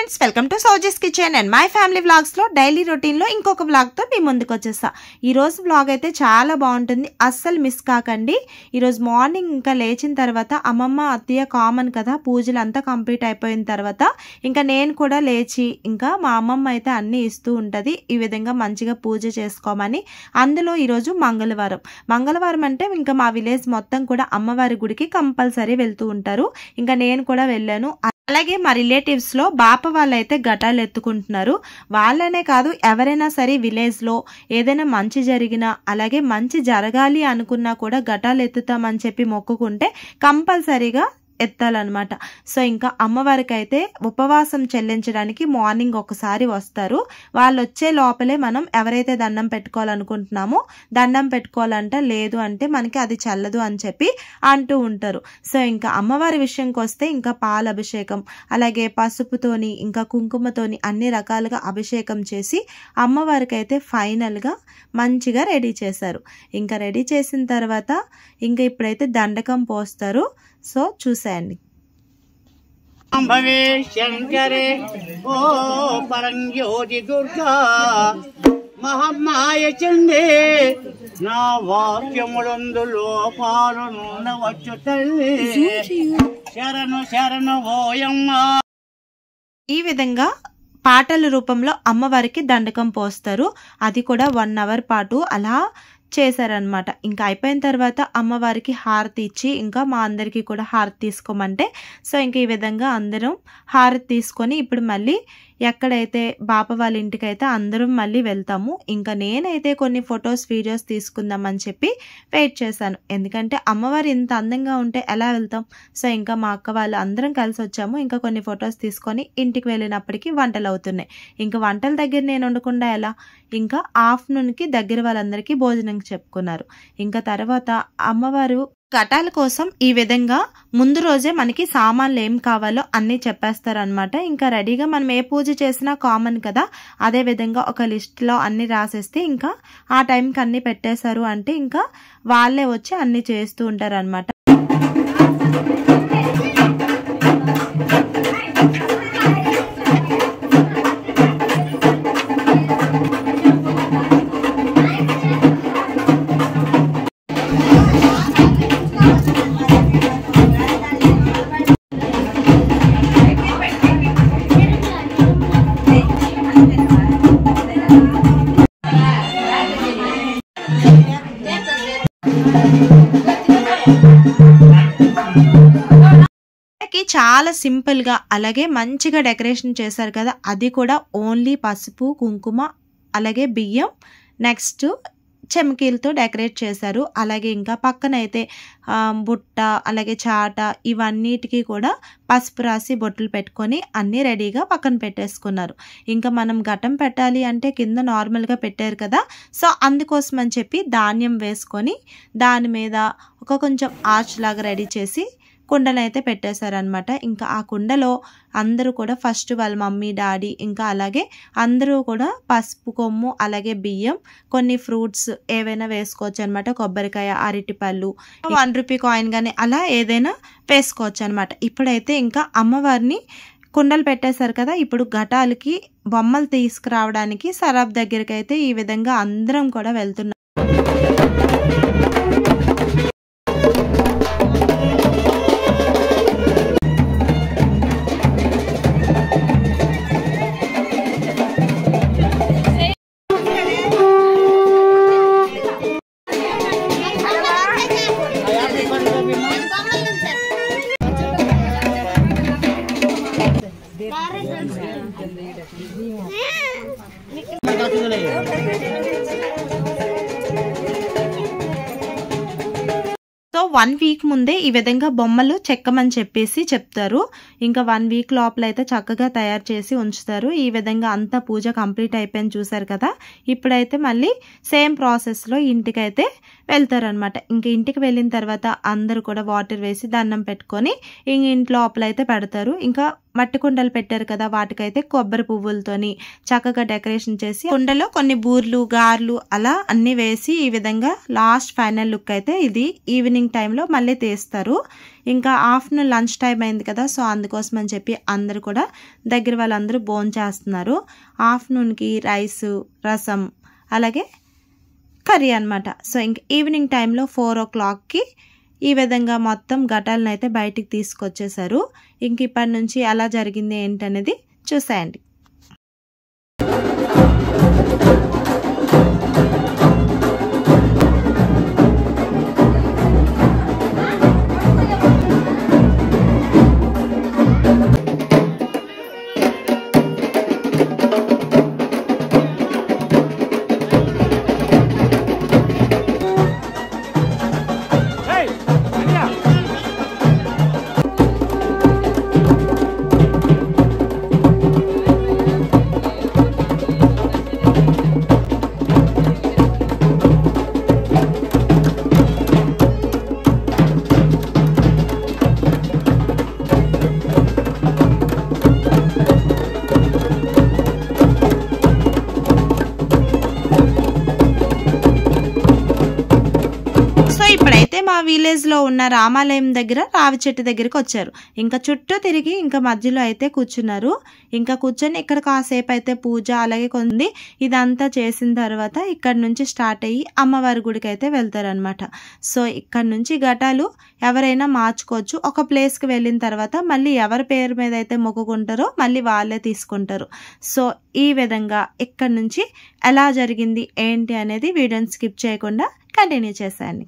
Friends, welcome to Souji's kitchen and my family vlogs లో daily routine లో ఇంకొక vlog తో మీ ముందుకు వచ్చేస్తా. ఈ రోజు వ్లాగ్ అయితే చాలా బాగుంటుంది, అస్సలు మిస్ కాకండి. ఈ రోజు మార్నింగ్ ఇంకా లేచిన తర్వాత అమ్మమ్మ అత్తయ్య కామన్ కదా, పూజలు అంతా కంప్లీట్ అయిపోయిన తర్వాత ఇంకా నేను కూడా లేచి ఇంకా మా అమ్మమ్మ అయితే అన్ని ఇస్తూ ఉంటది, ఈ విధంగా మంచిగా పూజ చేసుకోమని. అందులో ఈరోజు మంగళవారం అంటే ఇంకా మా విలేజ్ మొత్తం కూడా అమ్మవారి గుడికి కంపల్సరీ వెళ్తూ ఉంటారు. ఇంకా నేను కూడా వెళ్ళాను. అలాగే మా రిలేటివ్స్ లో బాప వాళ్ళైతే ఘటాలు ఎత్తుకుంటున్నారు. వాళ్ళనే కాదు, ఎవరైనా సరే విలేజ్ లో ఏదైనా మంచి జరిగినా అలాగే మంచి జరగాలి అనుకున్నా కూడా ఘటాలు ఎత్తుతామని చెప్పి మొక్కుకుంటే కంపల్సరీగా ఎత్తాలన్నమాట. సో ఇంకా అమ్మవారికి అయితే ఉపవాసం చెల్లించడానికి మార్నింగ్ ఒకసారి వస్తారు. వాళ్ళు వచ్చే లోపలే మనం ఎవరైతే దండం పెట్టుకోవాలనుకుంటున్నామో దండం పెట్టుకోవాలంట, లేదు అంటే మనకి అది చల్లదు అని చెప్పి అంటూ ఉంటారు. సో ఇంకా అమ్మవారి విషయంకి వస్తే ఇంకా పాల అభిషేకం అలాగే పసుపుతోని ఇంకా కుంకుమతోని అన్ని రకాలుగా అభిషేకం చేసి అమ్మవారికి అయితే ఫైనల్గా మంచిగా రెడీ చేశారు. ఇంకా రెడీ చేసిన తర్వాత ఇంకా ఇప్పుడైతే దండకం పోస్తారు. సో చూసేయండి. అంబవే శంకరే ఓ పరంజ్యోతి దుర్గా మహమ్మాయ చండే నా వాక్యములందు లోపాలు నుండవచ్చు తల్లి, శరణు శరణు ఓయమ్మ. ఈ విధంగా పాటల రూపంలో అమ్మవారికి దండకం పోస్తారు. అది కూడా 1 అవర్ పాటు అలా చేశారనమాట. ఇంకా అయిపోయిన తర్వాత అమ్మవారికి హారతి ఇచ్చి ఇంకా మా అందరికీ కూడా హారతి తీసుకోమంటే సో ఇంక ఈ విధంగా అందరం హారతి తీసుకొని ఇప్పుడు మళ్ళీ ఎక్కడైతే బాప వాళ్ళ ఇంటికైతే అందరం మళ్ళీ వెళ్తాము. ఇంకా నేనైతే కొన్ని ఫొటోస్ వీడియోస్ తీసుకుందామని చెప్పి వెయిట్ చేశాను, ఎందుకంటే అమ్మవారు ఇంత అందంగా ఉంటే ఎలా వెళ్తాం. సో ఇంకా మా అక్క వాళ్ళు అందరం కలిసి వచ్చాము. ఇంకా కొన్ని ఫొటోస్ తీసుకొని ఇంటికి వెళ్ళినప్పటికీ వంటలు అవుతున్నాయి. ఇంకా వంటల దగ్గర నేను వండకుండా ఎలా, ఇంకా ఆఫ్టర్నూన్కి దగ్గర వాళ్ళందరికీ భోజనం చెప్పుకున్నారు. ఇంకా తర్వాత అమ్మవారు ఘటాల కోసం ఈ విధంగా ముందు రోజే మనకి సామాన్లు ఏం కావాలో అన్నీ చెప్పేస్తారనమాట. ఇంకా రెడీగా మనం ఏ పూజ చేసినా కామన్ కదా, అదే విధంగా ఒక లిస్ట్లో అన్ని రాసేస్తే ఇంకా ఆ టైంకి అన్ని పెట్టేశారు అంటే ఇంకా వాళ్ళే వచ్చి అన్ని చేస్తూ ఉంటారు అనమాట. చాలా సింపుల్ గా అలాగే మంచిగా డెకరేషన్ చేశారు కదా, అది కూడా ఓన్లీ పసుపు కుంకుమ అలాగే బియ్యం నెక్స్ట్ చెమకీలతో డెకరేట్ చేశారు. అలాగే ఇంకా పక్కన అయితే బుట్ట అలాగే చాట ఇవన్నిటికీ కూడా పసుపు రాసి బొట్టులు పెట్టుకొని అన్నీ రెడీగా పక్కన పెట్టేసుకున్నారు. ఇంకా మనం ఘటం పెట్టాలి అంటే కింద నార్మల్గా పెట్టారు కదా, సో అందుకోసం అని చెప్పి ధాన్యం వేసుకొని దాని మీద ఒక కొంచెం ఆర్చ్ లాగా రెడీ చేసి కుండను అయితే పెట్టేశారనమాట. ఇంకా ఆ కుండలో అందరూ కూడా ఫస్ట్ వాళ్ళ మమ్మీ డాడీ ఇంకా అలాగే అందరూ కూడా పసుపు కొమ్ము అలాగే బియ్యం కొన్ని ఫ్రూట్స్ ఏవైనా వేసుకోవచ్చు అనమాట. కొబ్బరికాయ అరటిపళ్ళు 1 రూపీ కాయిన్ కానీ అలా ఏదైనా వేసుకోవచ్చు అనమాట. ఇప్పుడైతే ఇంకా అమ్మవారిని కుండలు పెట్టేశారు కదా, ఇప్పుడు ఘటాలకి బొమ్మలు తీసుకురావడానికి సరాబ్ దగ్గరికి అయితే ఈ విధంగా అందరం కూడా వెళ్తున్నాం. సో 1 వీక్ ముందే ఈ విధంగా బొమ్మలు చెక్కమని చెప్పేసి చెప్తారు. ఇంకా 1 వీక్ లోపల అయితే చక్కగా తయారు చేసి ఉంచుతారు. ఈ విధంగా అంతా పూజ కంప్లీట్ అయిపోయింది చూసారు కదా. ఇప్పుడైతే మళ్ళీ సేమ్ ప్రాసెస్లో ఇంటికైతే వెళ్తారనమాట. ఇంక ఇంటికి వెళ్ళిన తర్వాత అందరూ కూడా వాటర్ వేసి దండం పెట్టుకొని ఇంక ఇంటి లోపల అయితే పెడతారు. ఇంకా మట్టి కుండలు పెట్టారు కదా, వాటికైతే కొబ్బరి పువ్వులతోని చక్కగా డెకరేషన్ చేసి కుండలో కొన్ని బూర్లు గార్లు అలా అన్ని వేసి ఈ విధంగా లాస్ట్ ఫైనల్ లుక్ అయితే ఇది ఈవినింగ్ టైంలో మళ్ళీ తీస్తారు. ఇంకా ఆఫ్టర్నూన్ లంచ్ టైం అయింది కదా, సో అందుకోసం అని చెప్పి అందరూ కూడా దగ్గర వాళ్ళందరూ భోంచేస్తున్నారు. ఆఫ్టర్నూన్కి రైస్, రసం అలాగే కర్రీ అనమాట. సో ఇంక ఈవినింగ్ టైంలో 4 o'clockకి ఈ విధంగా మొత్తం ఘటాలను అయితే బయటికి తీసుకొచ్చేసారు. ఇంక ఇప్పటి నుంచి ఎలా జరిగింది ఏంటనేది చూసేయండి. ఇప్పుడైతే మా విలేజ్ లో ఉన్న రామాలయం దగ్గర రావి చెట్టు దగ్గరికి వచ్చారు. ఇంకా చుట్టూ తిరిగి ఇంకా మధ్యలో అయితే కూర్చున్నారు. ఇంకా కూర్చొని ఇక్కడ కాసేపు అయితే పూజ అలాగే కొంది ఇదంతా చేసిన తర్వాత ఇక్కడ నుంచి స్టార్ట్ అయ్యి అమ్మవారి గుడికి అయితే వెళ్తారనమాట. సో ఇక్కడ నుంచి ఘటాలు ఎవరైనా మార్చుకోవచ్చు. ఒక ప్లేస్కి వెళ్ళిన తర్వాత మళ్ళీ ఎవరి పేరు మీద అయితే మొక్కుకుంటారో మళ్ళీ వాళ్ళే తీసుకుంటారు. సో ఈ విధంగా ఇక్కడ నుంచి ఎలా జరిగింది ఏంటి అనేది వీడియోని స్కిప్ చేయకుండా కంటిన్యూ చేసేయండి.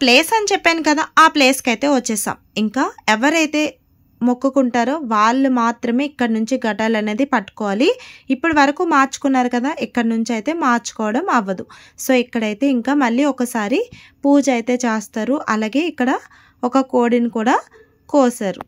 ప్లేస్ అని చెప్పాను కదా, ఆ ప్లేస్కి అయితే వచ్చేసాం. ఇంకా ఎవరైతే మొక్కుకుంటారో వాళ్ళు మాత్రమే ఇక్కడ నుంచి ఘటాలు అనేది పట్టుకోవాలి. ఇప్పటి వరకు మార్చుకున్నారు కదా, ఇక్కడ నుంచి అయితే మార్చుకోవడం అవ్వదు. సో ఇక్కడైతే ఇంకా మళ్ళీ ఒకసారి పూజ అయితే చేస్తారు. అలాగే ఇక్కడ ఒక కోడిని కూడా కోసారు.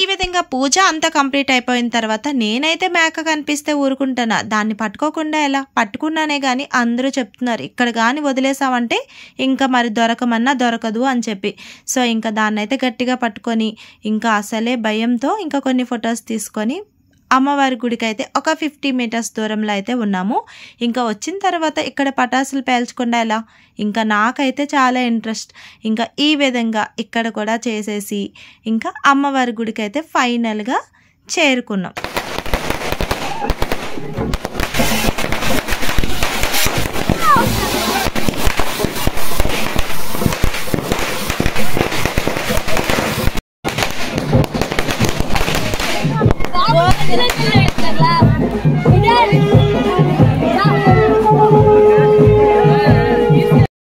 ఈ విధంగా పూజ అంతా కంప్లీట్ అయిపోయిన తర్వాత నేనైతే మేక కనిపిస్తే ఊరుకుంటానా, దాన్ని పట్టుకోకుండా ఎలా, పట్టుకున్నానే కానీ అందరూ చెప్తున్నారు ఇక్కడ కానీ వదిలేసామంటే ఇంకా మరి దొరకమన్నా దొరకదు అని చెప్పి. సో ఇంకా దాన్ని అయితే గట్టిగా పట్టుకొని ఇంకా అసలే భయంతో ఇంకా కొన్ని ఫొటోస్ తీసుకొని అమ్మవారి గుడికి అయితే ఒక 50 మీటర్స్ దూరంలో అయితే ఉన్నాము. ఇంకా వచ్చిన తర్వాత ఇక్కడ పటాసులు పేల్చకుండా ఎలా, ఇంకా నాకైతే చాలా ఇంట్రెస్ట్. ఇంకా ఈ విధంగా ఇక్కడ కూడా చేసేసి ఇంకా అమ్మవారి గుడికి అయితే ఫైనల్గా చేరుకున్నాం.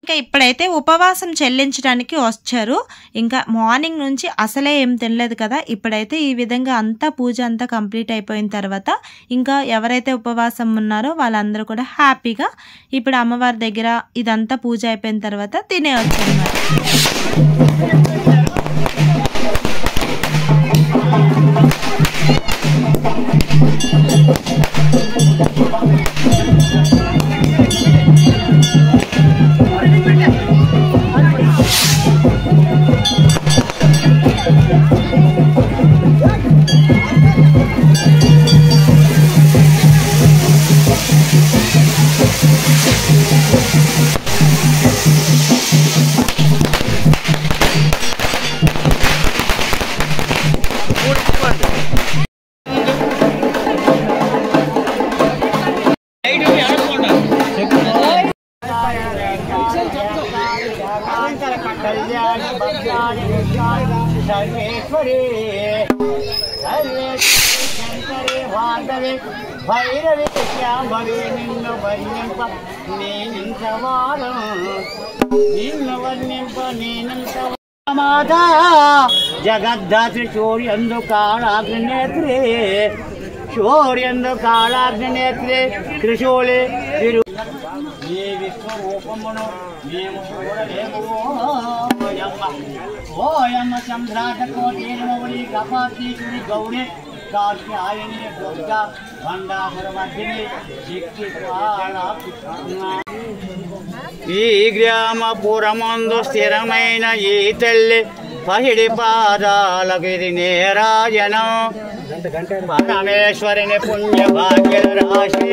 ఇంకా ఇప్పుడైతే ఉపవాసం చెల్లించడానికి వచ్చారు. ఇంకా మార్నింగ్ నుంచి అసలే ఏం తినలేదు కదా, ఇప్పుడైతే ఈ విధంగా అంతా పూజ అంతా కంప్లీట్ అయిపోయిన తర్వాత ఇంకా ఎవరైతే ఉపవాసం ఉన్నారో వాళ్ళందరూ కూడా హ్యాపీగా ఇప్పుడు అమ్మవారి దగ్గర ఇదంతా పూజ అయిపోయిన తర్వాత తినేయచ్చు అన్నమాట. భైరవి శ్యాంభవి నిన్ను వర్ణింప నేనింతవారం, నిన్ను వర్ణింప నేనంత మాతా జగద్ధాత్రి శౌర్యందు కాళాగ్నేత్రే, శౌర్యందు కాళాగ్నేత్రే త్రిశూలే విరు ఈ విశ్వరూపమును మేము చూడలేము. ఓయమ్మ సంభ్రాత కోటేమౌళి కపాతీశ్వరి గౌరి కాశ్యాయని దుర్గా భండాసురమర్దిని శక్తి. ఈ గ్రామపురమందు స్థిరమైన ఈ తల్లి పహిడి పాదాలకు ఇది నీరాజనం. పరమేశ్వరిని పుణ్య భాగ్య రాశి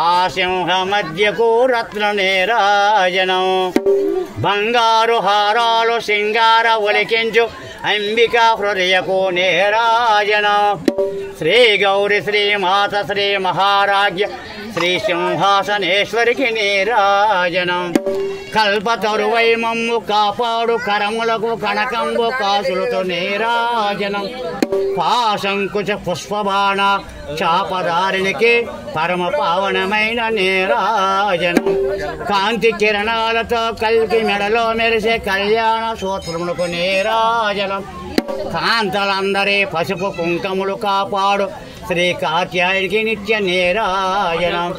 ఆ సింహ మధ్యకు రత్న నీరాజనం. బంగారు హారాలు సింగార ఒలికించు అంబికా హృదయకు నీరాజనం. శ్రీ గౌరి శ్రీమాత శ్రీ మహారాజ్య శ్రీ సింహాసనేశ్వరికి నీరాజనం. కల్పతరువై మమ్ము కాపాడు కరములకు కనకంబు కాసులతో నీరాజనం. పాశంకుచ పుష్పబాణ చాపదారినికి పరమ పావనమైన నీరాజనం. కాంతి కిరణాలతో కల్కి మెడలో మెరిసే కళ్యాణ సూత్రములకు నీరాజనం. కాంతలందరి పసుపు కుంకములు కాపాడు శ్రీ కాత్యాయుడికి నిత్య నీరాజనం.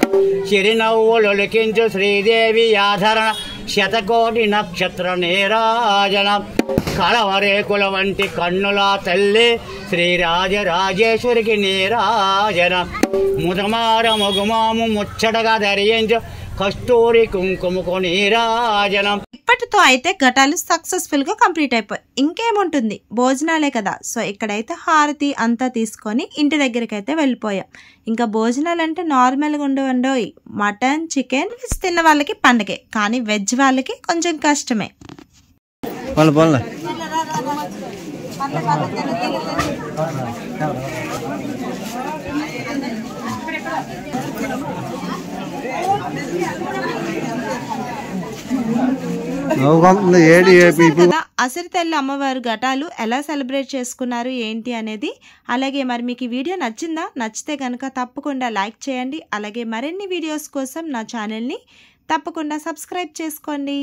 చిరునవ్వులొలికించు శ్రీదేవి ఆధరణ శతకోటి నక్షత్ర నీరాజనం. కళవరేకుల వంటి కన్నుల తల్లి శ్రీరాజరాజేశ్వరికి నీరాజనం. ముదమార ముగుమాము ముచ్చటగా ధరించు కస్తూరి కుంకుమకు నీరాజనం. ఇప్పటితో అయితే ఘటాలు సక్సెస్ఫుల్ గా కంప్లీట్ అయిపోయి ఇంకేముంటుంది, భోజనాలే కదా. సో ఇక్కడైతే హారతి అంతా తీసుకొని ఇంటి దగ్గరికి అయితే వెళ్ళిపోయాం. ఇంకా భోజనాలు అంటే నార్మల్గా ఉండవండోయ్, మటన్ చికెన్ తిన్న వాళ్ళకి పండగే, కానీ వెజ్ వాళ్ళకి కొంచెం కష్టమే. కదా అసిరితల్లి అమ్మవారు ఘటాలు ఎలా సెలబ్రేట్ చేసుకున్నారు ఏంటి అనేది. అలాగే మరి మీకు ఈ వీడియో నచ్చిందా? నచ్చితే కనుక తప్పకుండా లైక్ చేయండి. అలాగే మరిన్ని వీడియోస్ కోసం నా ఛానల్ని తప్పకుండా సబ్స్క్రైబ్ చేసుకోండి.